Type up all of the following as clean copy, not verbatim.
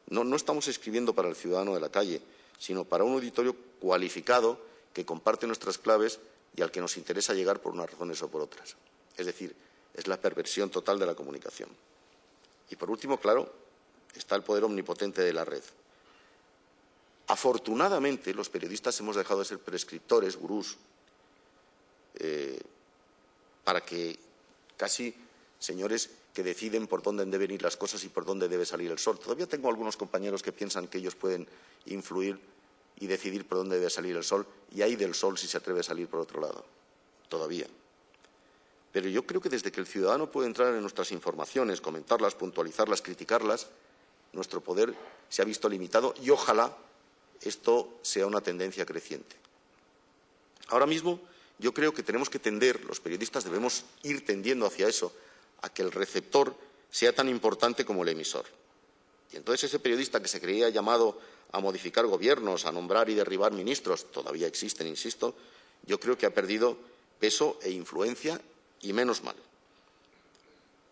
No estamos escribiendo para el ciudadano de la calle, sino para un auditorio cualificado que comparte nuestras claves y al que nos interesa llegar por unas razones o por otras. Es decir, es la perversión total de la comunicación. Y por último, claro, está el poder omnipotente de la red. Afortunadamente, los periodistas hemos dejado de ser prescriptores, gurús, para que casi señores que deciden por dónde deben ir las cosas y por dónde debe salir el sol. Todavía tengo algunos compañeros que piensan que ellos pueden influir y decidir por dónde debe salir el sol, y hay del sol si se atreve a salir por otro lado. Todavía. Pero yo creo que desde que el ciudadano puede entrar en nuestras informaciones, comentarlas, puntualizarlas, criticarlas, nuestro poder se ha visto limitado y ojalá esto sea una tendencia creciente. Ahora mismo yo creo que tenemos que tender, los periodistas debemos ir tendiendo hacia eso, a que el receptor sea tan importante como el emisor. Y entonces ese periodista que se creía llamado a modificar gobiernos, a nombrar y derribar ministros, todavía existen, insisto, yo creo que ha perdido peso e influencia y menos mal.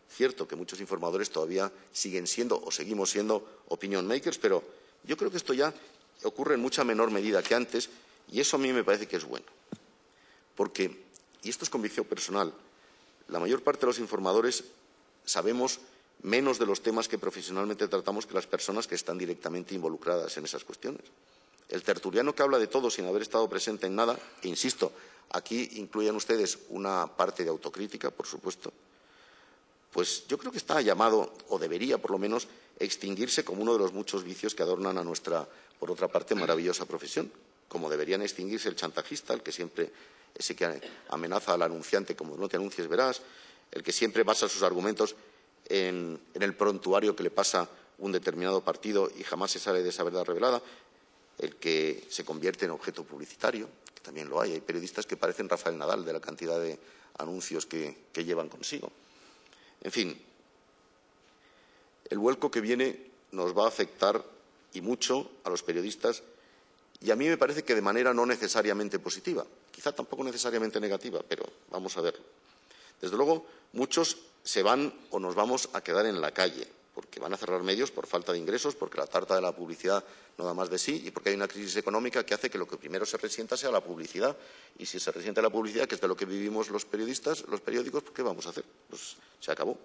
Cierto que muchos informadores todavía siguen siendo o seguimos siendo opinion makers, pero yo creo que esto ya ocurre en mucha menor medida que antes y eso a mí me parece que es bueno. Porque, y esto es convicción personal, la mayor parte de los informadores sabemos menos de los temas que profesionalmente tratamos que las personas que están directamente involucradas en esas cuestiones. El tertuliano que habla de todo sin haber estado presente en nada, e insisto, aquí incluyan ustedes una parte de autocrítica, por supuesto, pues yo creo que está llamado, o debería por lo menos, extinguirse como uno de los muchos vicios que adornan a nuestra, por otra parte, maravillosa profesión. Como deberían extinguirse el chantajista, el que siempre, ese que amenaza al anunciante como no te anuncies verás, el que siempre basa sus argumentos en el prontuario que le pasa un determinado partido y jamás se sale de esa verdad revelada, el que se convierte en objeto publicitario, que también lo hay. Hay periodistas que parecen Rafael Nadal de la cantidad de anuncios que llevan consigo. En fin, el vuelco que viene nos va a afectar y mucho a los periodistas y a mí me parece que de manera no necesariamente positiva, quizá tampoco necesariamente negativa, pero vamos a verlo. Desde luego, muchos se van o nos vamos a quedar en la calle, porque van a cerrar medios por falta de ingresos, porque la tarta de la publicidad no da más de sí y porque hay una crisis económica que hace que lo que primero se resienta sea la publicidad. Y si se resiente la publicidad, que es de lo que vivimos los periodistas, los periódicos, ¿qué vamos a hacer? Pues se acabó.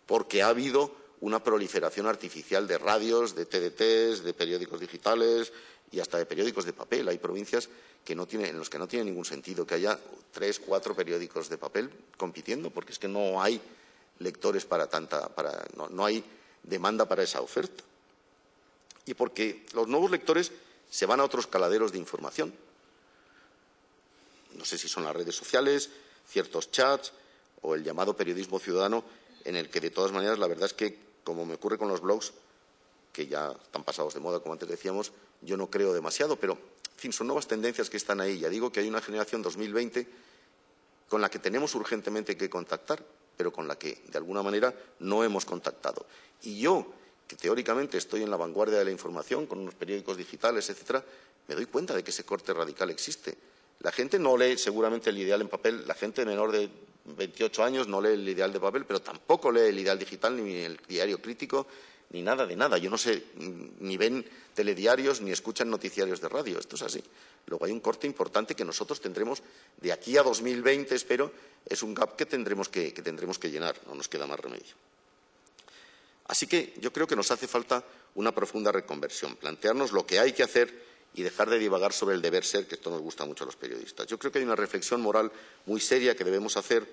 Porque ha habido una proliferación artificial de radios, de TDTs, de periódicos digitales y hasta de periódicos de papel. Hay provincias que en los que no tiene ningún sentido que haya 3, 4 periódicos de papel compitiendo, porque es que no hay lectores no hay demanda para esa oferta. Y porque los nuevos lectores se van a otros caladeros de información. No sé si son las redes sociales, ciertos chats o el llamado periodismo ciudadano, en el que de todas maneras la verdad es que, como me ocurre con los blogs, que ya están pasados de moda, como antes decíamos, yo no creo demasiado, pero, en fin, son nuevas tendencias que están ahí. Ya digo que hay una generación 2020 con la que tenemos urgentemente que contactar, pero con la que, de alguna manera, no hemos contactado. Y yo, que teóricamente estoy en la vanguardia de la información, con unos periódicos digitales, etcétera, me doy cuenta de que ese corte radical existe. La gente no lee seguramente el ideal en papel, la gente menor de 28 años no lee el ideal de papel, pero tampoco lee el ideal digital, ni el diario crítico, ni nada de nada. Yo no sé, ni ven telediarios, ni escuchan noticiarios de radio. Esto es así. Luego hay un corte importante que nosotros tendremos de aquí a 2020, espero, es un gap que tendremos que llenar, no nos queda más remedio. Así que yo creo que nos hace falta una profunda reconversión, plantearnos lo que hay que hacer y dejar de divagar sobre el deber ser, que esto nos gusta mucho a los periodistas. Yo creo que hay una reflexión moral muy seria que debemos hacer,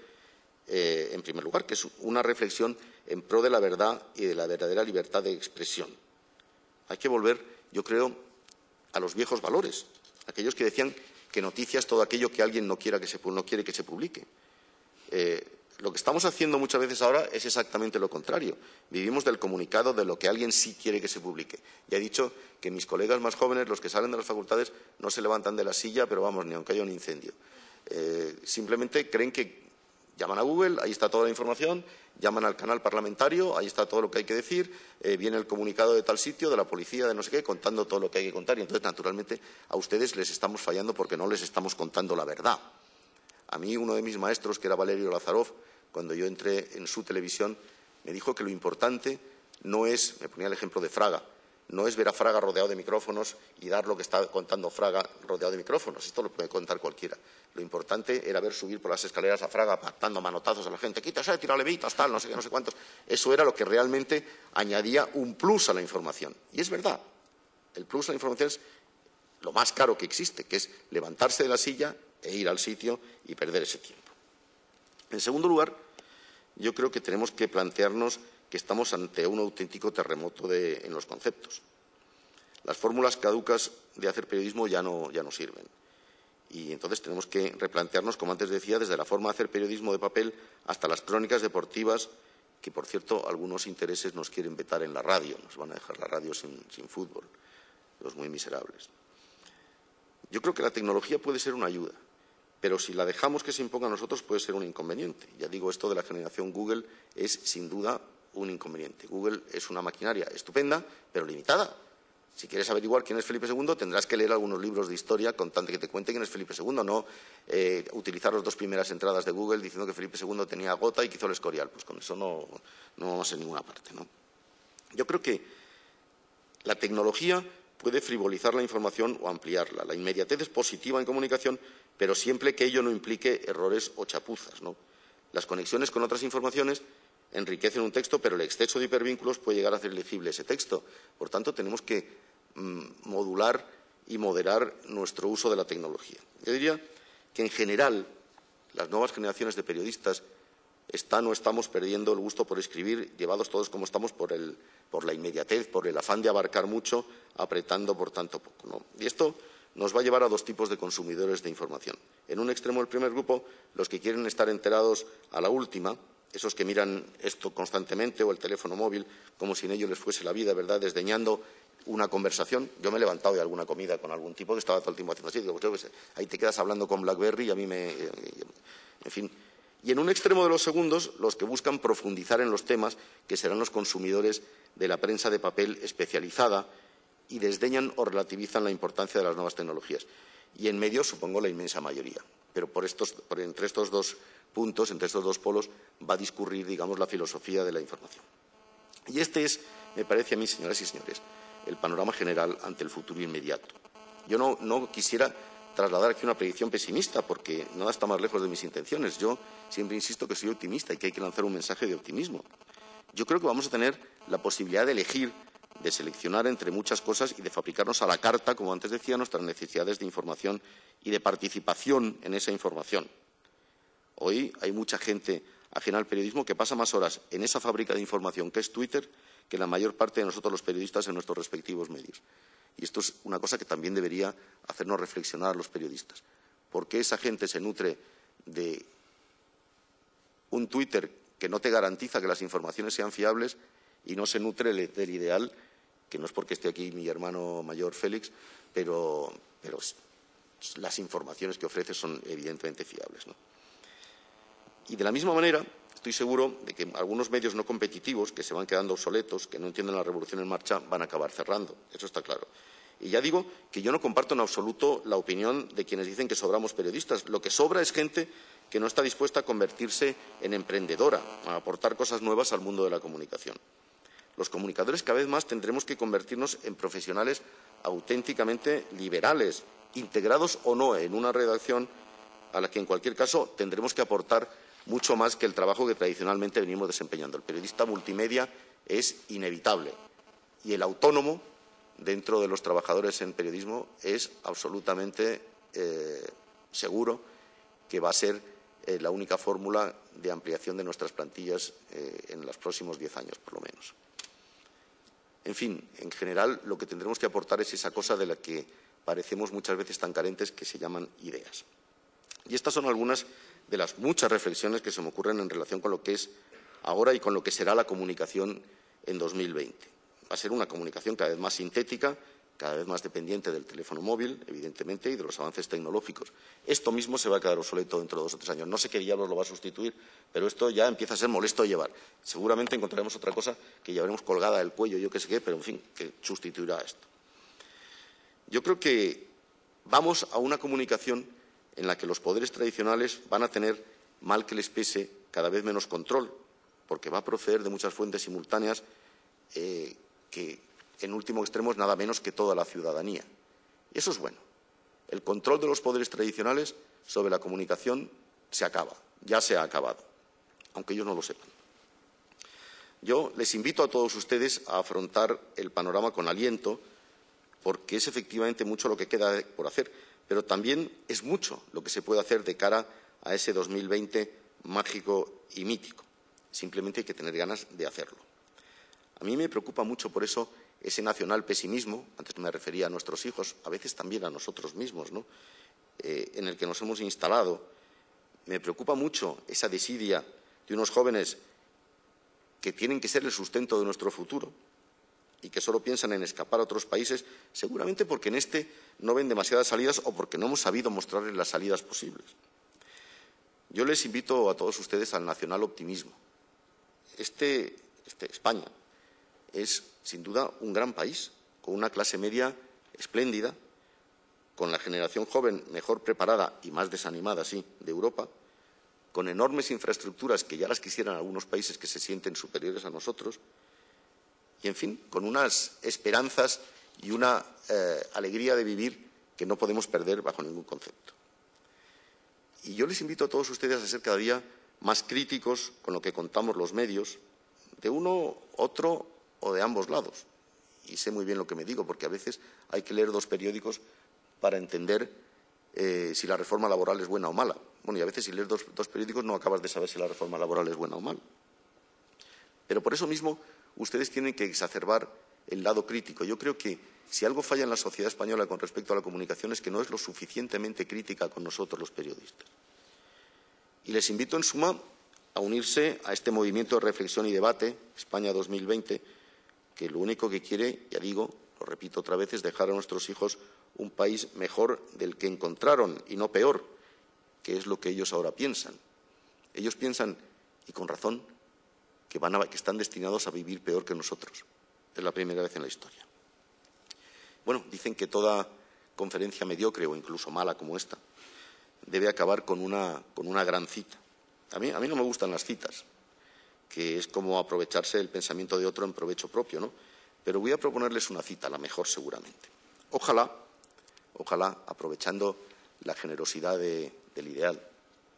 en primer lugar, que es una reflexión en pro de la verdad y de la verdadera libertad de expresión. Hay que volver, yo creo, a los viejos valores, aquellos que decían que noticia es todo aquello que alguien no quiere que se publique. Lo que estamos haciendo muchas veces ahora es exactamente lo contrario. Vivimos del comunicado de lo que alguien sí quiere que se publique. Ya he dicho que mis colegas más jóvenes, los que salen de las facultades, no se levantan de la silla, pero vamos, ni aunque haya un incendio. Simplemente creen que llaman a Google, ahí está toda la información, llaman al canal parlamentario, ahí está todo lo que hay que decir, viene el comunicado de tal sitio, de la policía, de no sé qué, contando todo lo que hay que contar. Y entonces, naturalmente, a ustedes les estamos fallando porque no les estamos contando la verdad. A mí, uno de mis maestros, que era Valerio Lazarov, cuando yo entré en su televisión, me dijo que lo importante no es, me ponía el ejemplo de Fraga, no es ver a Fraga rodeado de micrófonos y dar lo que está contando Fraga rodeado de micrófonos. Esto lo puede contar cualquiera. Lo importante era ver subir por las escaleras a Fraga pactando manotazos a la gente. Quítase, tira levitas, tal, no sé qué, no sé cuántos. Eso era lo que realmente añadía un plus a la información. Y es verdad. El plus a la información es lo más caro que existe, que es levantarse de la silla e ir al sitio y perder ese tiempo. En segundo lugar, yo creo que tenemos que plantearnos que estamos ante un auténtico terremoto en los conceptos. Las fórmulas caducas de hacer periodismo ya no sirven. Y entonces tenemos que replantearnos, como antes decía, desde la forma de hacer periodismo de papel hasta las crónicas deportivas, que, por cierto, algunos intereses nos quieren vetar en la radio. Nos van a dejar la radio sin fútbol, los muy miserables. Yo creo que la tecnología puede ser una ayuda, pero si la dejamos que se imponga a nosotros puede ser un inconveniente. Ya digo, esto de la generación Google es, sin duda, un inconveniente. Google es una maquinaria estupenda, pero limitada. Si quieres averiguar quién es Felipe II, tendrás que leer algunos libros de historia contando que te cuente quién es Felipe II, no utilizar las 2 primeras entradas de Google diciendo que Felipe II tenía gota y que hizo el Escorial. Pues con eso no vamos a ninguna parte, ¿no? Yo creo que la tecnología puede frivolizar la información o ampliarla. La inmediatez es positiva en comunicación, pero siempre que ello no implique errores o chapuzas, ¿no? Las conexiones con otras informaciones enriquecen un texto, pero el exceso de hipervínculos puede llegar a hacer legible ese texto. Por tanto, tenemos que modular y moderar nuestro uso de la tecnología. Yo diría que, en general, las nuevas generaciones de periodistas están o estamos perdiendo el gusto por escribir, llevados todos como estamos por la inmediatez, por el afán de abarcar mucho, apretando por tanto poco, ¿no? Y esto nos va a llevar a 2 tipos de consumidores de información. En un extremo, el primer grupo, los que quieren estar enterados a la última, esos que miran esto constantemente o el teléfono móvil como si en ello les fuese la vida, ¿verdad?, desdeñando una conversación. Yo me he levantado de alguna comida con algún tipo que estaba todo el tiempo haciendo así. Digo, pues, ahí te quedas hablando con BlackBerry y a mí en fin. Y en un extremo de los segundos, los que buscan profundizar en los temas, que serán los consumidores de la prensa de papel especializada y desdeñan o relativizan la importancia de las nuevas tecnologías. Y en medio, supongo, la inmensa mayoría. Pero entre estos 2 puntos, entre estos 2 polos, va a discurrir, digamos, la filosofía de la información. Y este es, me parece a mí, señoras y señores, el panorama general ante el futuro inmediato. Yo no quisiera trasladar aquí una predicción pesimista, porque nada está más lejos de mis intenciones. Yo siempre insisto que soy optimista y que hay que lanzar un mensaje de optimismo. Yo creo que vamos a tener la posibilidad de elegir, de seleccionar entre muchas cosas y de fabricarnos a la carta, como antes decía, nuestras necesidades de información y de participación en esa información. Hoy hay mucha gente ajena al periodismo que pasa más horas en esa fábrica de información que es Twitter que la mayor parte de nosotros los periodistas en nuestros respectivos medios. Y esto es una cosa que también debería hacernos reflexionar a los periodistas. ¿Por qué esa gente se nutre de un Twitter que no te garantiza que las informaciones sean fiables y no se nutre del ideal, que no es porque esté aquí mi hermano mayor Félix, pero las informaciones que ofrece son evidentemente fiables, ¿no? Y de la misma manera, estoy seguro de que algunos medios no competitivos, que se van quedando obsoletos, que no entienden la revolución en marcha, van a acabar cerrando. Eso está claro. Y ya digo que yo no comparto en absoluto la opinión de quienes dicen que sobramos periodistas. Lo que sobra es gente que no está dispuesta a convertirse en emprendedora, a aportar cosas nuevas al mundo de la comunicación. Los comunicadores cada vez más tendremos que convertirnos en profesionales auténticamente liberales, integrados o no en una redacción a la que, en cualquier caso, tendremos que aportar mucho más que el trabajo que tradicionalmente venimos desempeñando. El periodista multimedia es inevitable y el autónomo, dentro de los trabajadores en periodismo, es absolutamente seguro que va a ser la única fórmula de ampliación de nuestras plantillas en los próximos 10 años, por lo menos. En fin, en general, lo que tendremos que aportar es esa cosa de la que parecemos muchas veces tan carentes, que se llaman ideas. Y estas son algunas de las muchas reflexiones que se me ocurren en relación con lo que es ahora y con lo que será la comunicación en 2020. Va a ser una comunicación cada vez más sintética, cada vez más dependiente del teléfono móvil, evidentemente, y de los avances tecnológicos. Esto mismo se va a quedar obsoleto dentro de 2 o 3 años. No sé qué diablos lo va a sustituir, pero esto ya empieza a ser molesto de llevar. Seguramente encontraremos otra cosa que llevaremos colgada del cuello, yo qué sé qué, pero en fin, que sustituirá esto. Yo creo que vamos a una comunicación en la que los poderes tradicionales van a tener, mal que les pese, cada vez menos control, porque va a proceder de muchas fuentes simultáneas que en último extremo, es nada menos que toda la ciudadanía. Y eso es bueno. El control de los poderes tradicionales sobre la comunicación se acaba, ya se ha acabado, aunque ellos no lo sepan. Yo les invito a todos ustedes a afrontar el panorama con aliento, porque es efectivamente mucho lo que queda por hacer, pero también es mucho lo que se puede hacer de cara a ese 2020 mágico y mítico. Simplemente hay que tener ganas de hacerlo. A mí me preocupa mucho por eso ese nacional pesimismo, antes me refería a nuestros hijos, a veces también a nosotros mismos, ¿no? En el que nos hemos instalado. Me preocupa mucho esa desidia de unos jóvenes que tienen que ser el sustento de nuestro futuro y que solo piensan en escapar a otros países, seguramente porque en este no ven demasiadas salidas o porque no hemos sabido mostrarles las salidas posibles. Yo les invito a todos ustedes al nacional optimismo. España es, sin duda, un gran país, con una clase media espléndida, con la generación joven mejor preparada y más desanimada, sí, de Europa, con enormes infraestructuras que ya las quisieran algunos países que se sienten superiores a nosotros, y, en fin, con unas esperanzas y una alegría de vivir que no podemos perder bajo ningún concepto. Y yo les invito a todos ustedes a ser cada día más críticos con lo que contamos los medios, de uno, otro o de ambos lados. Y sé muy bien lo que me digo, porque a veces hay que leer dos periódicos para entender si la reforma laboral es buena o mala. Bueno, y a veces si lees dos periódicos no acabas de saber si la reforma laboral es buena o mala. Pero por eso mismo ustedes tienen que exacerbar el lado crítico. Yo creo que si algo falla en la sociedad española con respecto a la comunicación es que no es lo suficientemente crítica con nosotros los periodistas. Y les invito, en suma, a unirse a este movimiento de reflexión y debate, España 2020, que lo único que quiere, ya digo, lo repito otra vez, es dejar a nuestros hijos un país mejor del que encontraron y no peor, que es lo que ellos ahora piensan. Ellos piensan, y con razón, que están destinados a vivir peor que nosotros. Es la primera vez en la historia. Bueno, dicen que toda conferencia mediocre o incluso mala como esta debe acabar con una gran cita. A mí no me gustan las citas, que es como aprovecharse del pensamiento de otro en provecho propio, ¿no? Pero voy a proponerles una cita, la mejor seguramente. Ojalá, aprovechando la generosidad del Ideal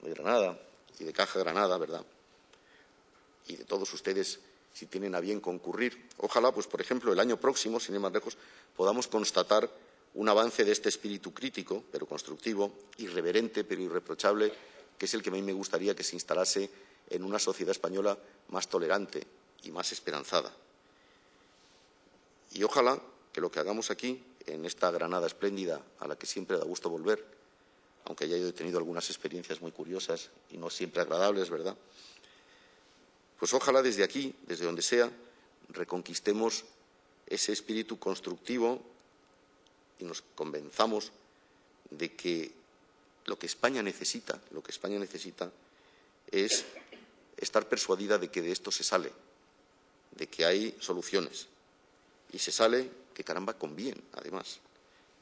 de Granada y de Caja Granada, ¿verdad?, y de todos ustedes, si tienen a bien concurrir, ojalá, pues por ejemplo, el año próximo, sin ir más lejos, podamos constatar un avance de este espíritu crítico, pero constructivo, irreverente, pero irreprochable, que es el que a mí me gustaría que se instalase en una sociedad española más tolerante y más esperanzada. Y ojalá que lo que hagamos aquí, en esta Granada espléndida a la que siempre da gusto volver, aunque haya yo tenido algunas experiencias muy curiosas y no siempre agradables, ¿verdad?, pues ojalá desde aquí, desde donde sea, reconquistemos ese espíritu constructivo y nos convenzamos de que lo que España necesita es estar persuadida de que de esto se sale, de que hay soluciones. Y se sale, que caramba, con bien, además.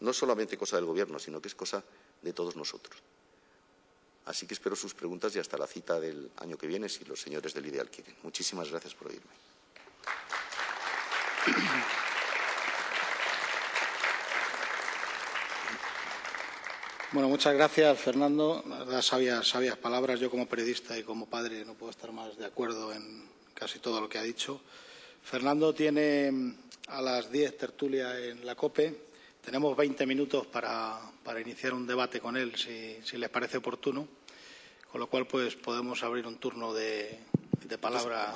No es solamente cosa del Gobierno, sino que es cosa de todos nosotros. Así que espero sus preguntas y hasta la cita del año que viene, si los señores del Ideal quieren. Muchísimas gracias por oírme. Bueno, muchas gracias, Fernando. La verdad, sabias palabras. Yo, como periodista y como padre, no puedo estar más de acuerdo en casi todo lo que ha dicho. Fernando tiene a las 10 tertulia en la COPE. Tenemos 20 minutos para iniciar un debate con él, si les parece oportuno, con lo cual pues podemos abrir un turno de palabra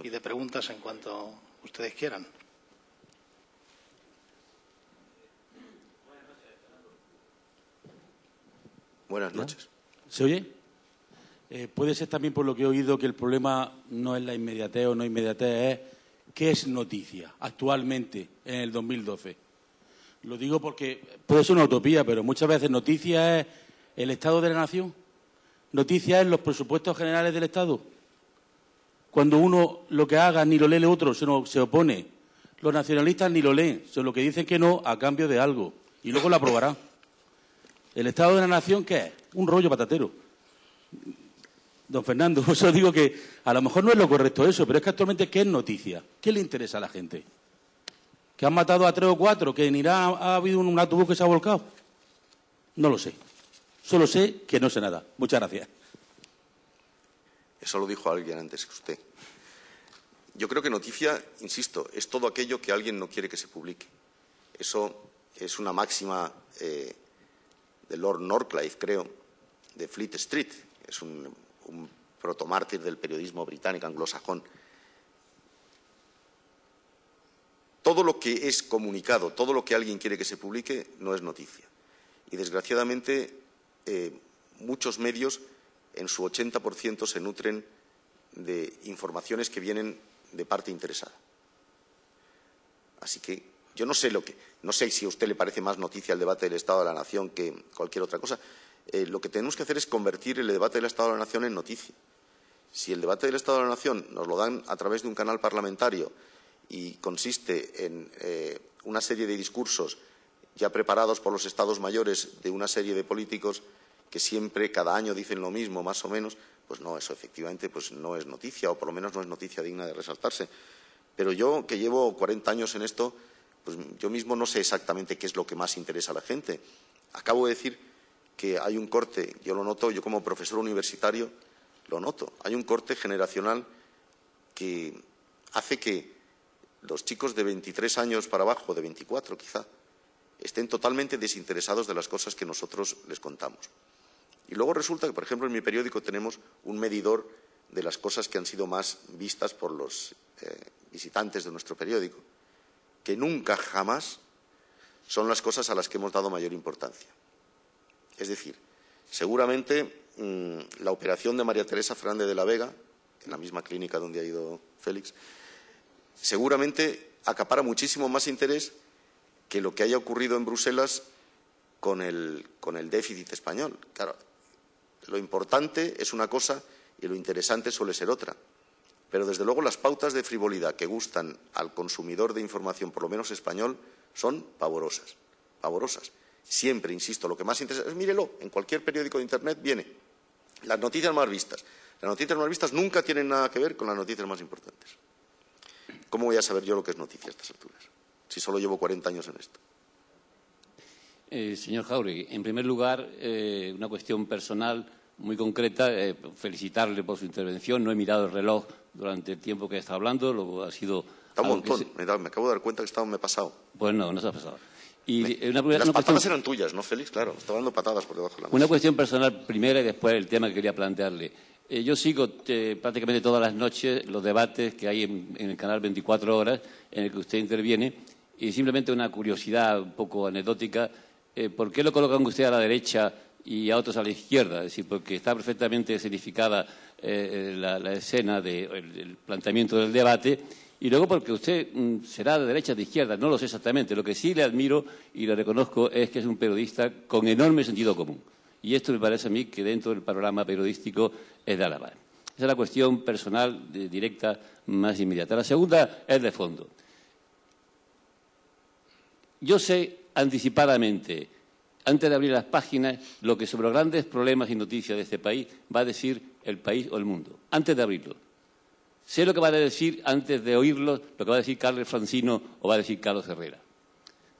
y de preguntas en cuanto ustedes quieran. Buenas noches. ¿Se oye? Puede ser también, por lo que he oído, que el problema no es la inmediatez o no inmediatez, es qué es noticia actualmente en el 2012. Lo digo porque puede ser una utopía, pero muchas veces noticia es el Estado de la Nación, noticia es los presupuestos generales del Estado. Cuando uno lo que haga ni lo lee el otro, se opone. Los nacionalistas ni lo leen, solo que dicen que no a cambio de algo y luego lo aprobarán. ¿El Estado de la Nación qué es? Un rollo patatero. Don Fernando, por eso digo que a lo mejor no es lo correcto eso, pero es que actualmente ¿qué es noticia? ¿Qué le interesa a la gente? ¿Que han matado a 3 o 4? ¿Que en Irán ha habido un autobús que se ha volcado? No lo sé. Solo sé que no sé nada. Muchas gracias. Eso lo dijo alguien antes que usted. Yo creo que noticia, insisto, es todo aquello que alguien no quiere que se publique. Eso es una máxima de Lord Northcliffe, creo, de Fleet Street. Es un protomártir del periodismo británico anglosajón. Todo lo que es comunicado, todo lo que alguien quiere que se publique, no es noticia. Y, desgraciadamente, muchos medios, en su 80%, se nutren de informaciones que vienen de parte interesada. Así que yo no sé si a usted le parece más noticia el debate del Estado de la Nación que cualquier otra cosa. Lo que tenemos que hacer es convertir el debate del Estado de la Nación en noticia. Si el debate del Estado de la Nación nos lo dan a través de un canal parlamentario y consiste en una serie de discursos ya preparados por los Estados mayores de una serie de políticos que siempre, cada año, dicen lo mismo, más o menos, pues no, eso efectivamente pues no es noticia, o por lo menos no es noticia digna de resaltarse. Pero yo, que llevo 40 años en esto, pues yo mismo no sé exactamente qué es lo que más interesa a la gente. Acabo de decir que hay un corte, yo lo noto, yo como profesor universitario lo noto, hay un corte generacional que hace que los chicos de 23 años para abajo, de 24 quizá, estén totalmente desinteresados de las cosas que nosotros les contamos. Y luego resulta que, por ejemplo, en mi periódico tenemos un medidor de las cosas que han sido más vistas por los visitantes de nuestro periódico, que nunca, jamás, son las cosas a las que hemos dado mayor importancia. Es decir, seguramente la operación de María Teresa Fernández de la Vega, en la misma clínica donde ha ido Félix, seguramente acapara muchísimo más interés que lo que haya ocurrido en Bruselas con el déficit español. Claro, lo importante es una cosa y lo interesante suele ser otra. Pero, desde luego, las pautas de frivolidad que gustan al consumidor de información, por lo menos español, son pavorosas. Pavorosas. Siempre, insisto, lo que más interesa es, mírelo, en cualquier periódico de Internet viene las noticias más vistas. Las noticias más vistas nunca tienen nada que ver con las noticias más importantes. ¿Cómo voy a saber yo lo que es noticia a estas alturas, si solo llevo 40 años en esto? Señor Jáuregui, en primer lugar, una cuestión personal muy concreta, felicitarle por su intervención. No he mirado el reloj durante el tiempo que he estado hablando, luego ha sido... Está un montón, me acabo de dar cuenta que me he pasado. Pues no se ha pasado. Y las patadas eran tuyas, ¿no, Félix? Claro, estaba dando patadas por debajo de la mesa. Una cuestión personal primera y después el tema que quería plantearle. Yo sigo prácticamente todas las noches los debates que hay en el canal 24 Horas en el que usted interviene, y simplemente una curiosidad un poco anecdótica. ¿Por qué lo colocan usted a la derecha y a otros a la izquierda? Es decir, porque está perfectamente significada la escena del planteamiento del debate, y luego porque usted será de derecha o de izquierda, no lo sé exactamente. Lo que sí le admiro y le reconozco es que es un periodista con enorme sentido común. Y esto me parece a mí que dentro del panorama periodístico es de alabar. Esa es la cuestión personal directa más inmediata. La segunda es de fondo. Yo sé anticipadamente, antes de abrir las páginas, lo que sobre los grandes problemas y noticias de este país va a decir El País o El Mundo, antes de abrirlo. Sé lo que va a decir antes de oírlo, lo que va a decir Carlos Francino o va a decir Carlos Herrera.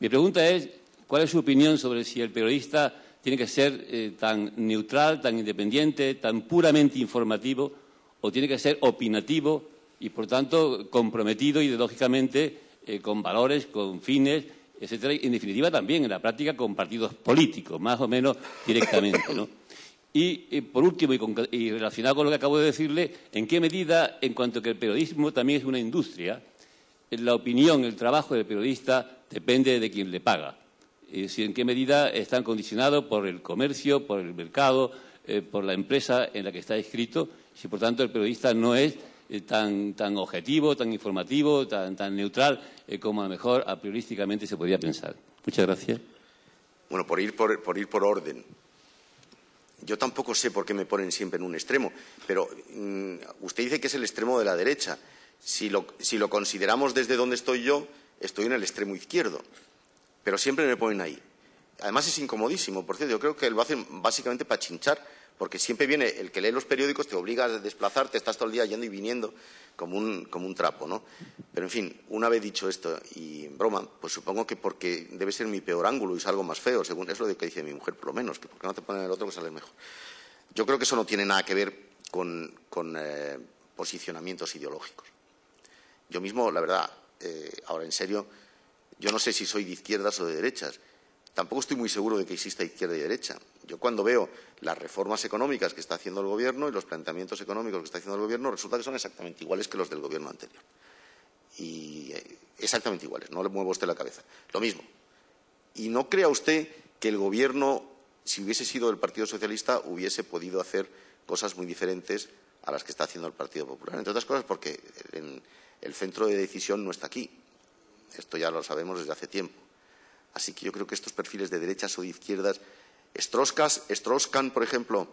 Mi pregunta es, ¿cuál es su opinión sobre si el periodista tiene que ser tan neutral, tan independiente, tan puramente informativo, o tiene que ser opinativo y, por tanto, comprometido ideológicamente con valores, con fines, etcétera, y en definitiva también en la práctica con partidos políticos, más o menos directamente, ¿no? Y por último, y relacionado con lo que acabo de decirle, ¿en qué medida, en cuanto que el periodismo también es una industria, la opinión, el trabajo del periodista depende de quien le paga? Es decir, ¿en qué medida están condicionados por el comercio, por el mercado, por la empresa en la que está inscrito? Si, por tanto, el periodista no es tan objetivo, tan informativo, tan neutral como a lo mejor a priorísticamente se podría pensar. Muchas gracias. Bueno, por ir por orden. Yo tampoco sé por qué me ponen siempre en un extremo, pero usted dice que es el extremo de la derecha. Si lo consideramos desde donde estoy yo, estoy en el extremo izquierdo, pero siempre me ponen ahí. Además es incomodísimo, por cierto, yo creo que lo hacen básicamente para chinchar, porque siempre viene el que lee los periódicos, te obliga a desplazarte, estás todo el día yendo y viniendo como un trapo, ¿no? Pero, en fin, una vez dicho esto, y en broma, pues supongo que porque debe ser mi peor ángulo y salgo más feo, según es lo que dice mi mujer, por lo menos, que porque no te ponen el otro que sales mejor. Yo creo que eso no tiene nada que ver con posicionamientos ideológicos. Yo mismo, la verdad, ahora en serio, yo no sé si soy de izquierdas o de derechas. Tampoco estoy muy seguro de que exista izquierda y derecha. Yo cuando veo las reformas económicas que está haciendo el Gobierno y los planteamientos económicos que está haciendo el Gobierno, resulta que son exactamente iguales que los del Gobierno anterior. Y exactamente iguales, no le mueva usted la cabeza. Lo mismo. Y no crea usted que el Gobierno, si hubiese sido del Partido Socialista, hubiese podido hacer cosas muy diferentes a las que está haciendo el Partido Popular. Entre otras cosas porque el centro de decisión no está aquí. Esto ya lo sabemos desde hace tiempo. Así que yo creo que estos perfiles de derechas o de izquierdas, Strauss-Kahn, por ejemplo,